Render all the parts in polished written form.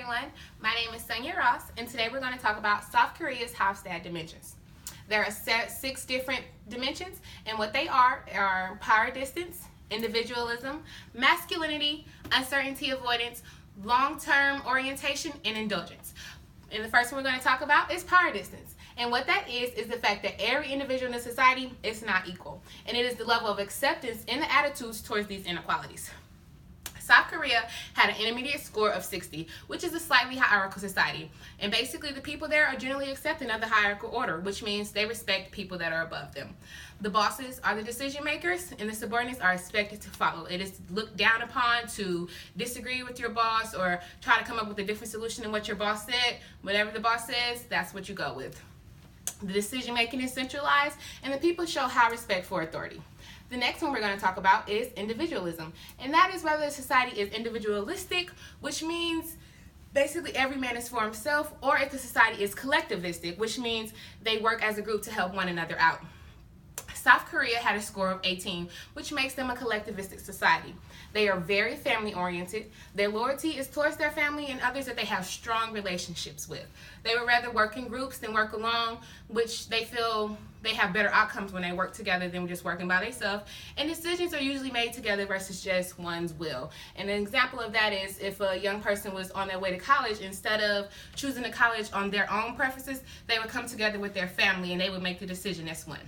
everyone. My name is Sonia Ross, and today we're going to talk about South Korea's Hofstede dimensions. There are 6 different dimensions, and what they are power distance, individualism, masculinity, uncertainty avoidance, long-term orientation, and indulgence. And the first one we're going to talk about is power distance. And what that is the fact that every individual in a society is not equal. And it is the level of acceptance and the attitudes towards these inequalities. South Korea had an intermediate score of 60, which is a slightly hierarchical society. And basically the people there are generally accepting of the hierarchical order, which means they respect people that are above them. The bosses are the decision makers, and the subordinates are expected to follow. It is looked down upon to disagree with your boss or try to come up with a different solution than what your boss said. Whatever the boss says, that's what you go with. The decision making is centralized, and the people show high respect for authority. The next one we're going to talk about is individualism, and that is whether the society is individualistic, which means basically every man is for himself, or if the society is collectivistic, which means they work as a group to help one another out. South Korea had a score of 18, which makes them a collectivistic society. They are very family oriented. Their loyalty is towards their family and others that they have strong relationships with. They would rather work in groups than work alone, which they feel they have better outcomes when they work together than just working by themselves. And decisions are usually made together versus just one's will. And an example of that is if a young person was on their way to college, instead of choosing a college on their own preferences, they would come together with their family and they would make the decision as one.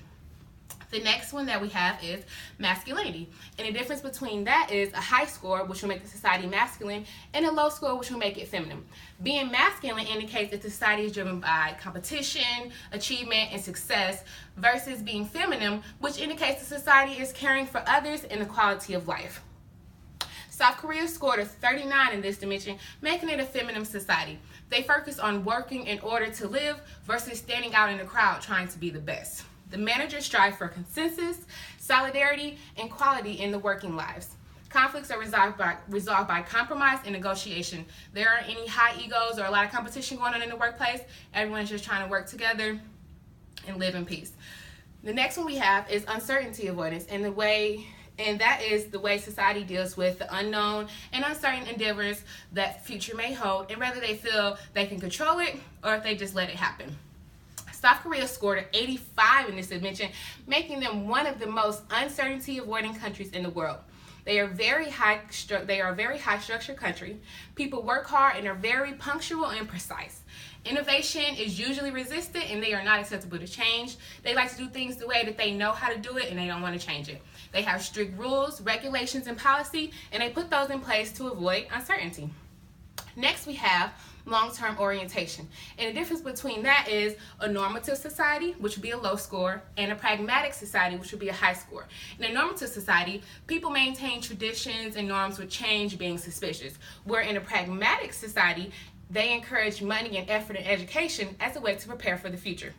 The next one that we have is masculinity. And the difference between that is a high score, which will make the society masculine, and a low score, which will make it feminine. Being masculine indicates that the society is driven by competition, achievement, and success, versus being feminine, which indicates the society is caring for others and the quality of life. South Korea scored a 39 in this dimension, making it a feminine society. They focus on working in order to live versus standing out in the crowd trying to be the best. The managers strive for consensus, solidarity, and quality in the working lives. Conflicts are resolved by compromise and negotiation. There aren't any high egos or a lot of competition going on in the workplace. Everyone's just trying to work together and live in peace. The next one we have is uncertainty avoidance, and that is the way society deals with the unknown and uncertain endeavors that future may hold, and whether they feel they can control it or if they just let it happen. South Korea scored an 85 in this dimension, making them one of the most uncertainty-avoiding countries in the world. They are a very high structured country. People work hard and are very punctual and precise. Innovation is usually resistant and they are not acceptable to change. They like to do things the way that they know how to do it and they don't want to change it. They have strict rules, regulations, and policy, and they put those in place to avoid uncertainty. Next we have long-term orientation, and the difference between that is a normative society, which would be a low score, and a pragmatic society, which would be a high score. In a normative society, people maintain traditions and norms with change being suspicious, where in a pragmatic society, they encourage money and effort in education as a way to prepare for the future.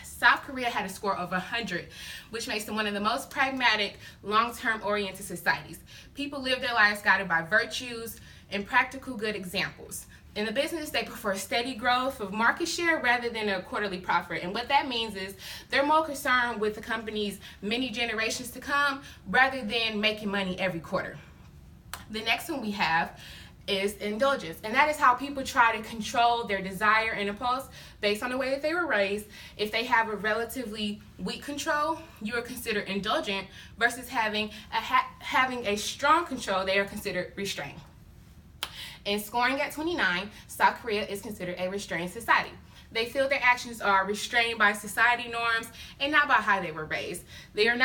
South Korea had a score of 100, which makes them one of the most pragmatic, long-term oriented societies. People live their lives guided by virtues and practical good examples. In the business, they prefer steady growth of market share rather than a quarterly profit. And what that means is they're more concerned with the company's many generations to come rather than making money every quarter. The next one we have is indulgence, and that is how people try to control their desire and impulse based on the way that they were raised. If they have a relatively weak control, you are considered indulgent, versus having a strong control, they are considered restrained. And scoring at 29, South Korea is considered a restrained society. They feel their actions are restrained by society norms and not by how they were raised. They are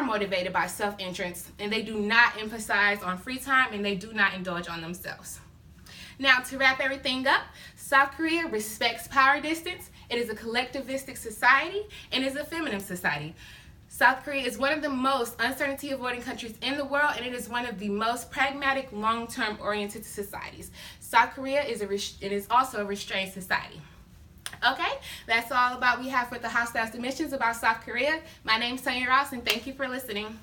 motivated by self-interest, and they do not emphasize on free time, and they do not indulge on themselves. Now, to wrap everything up, South Korea respects power distance. It is a collectivistic society and is a feminine society. South Korea is one of the most uncertainty-avoiding countries in the world, and it is one of the most pragmatic, long-term oriented societies. South Korea is also a restrained society. Okay, that's all about we have for the Hofstede dimensions about South Korea. My name is Sonia Ross, and thank you for listening.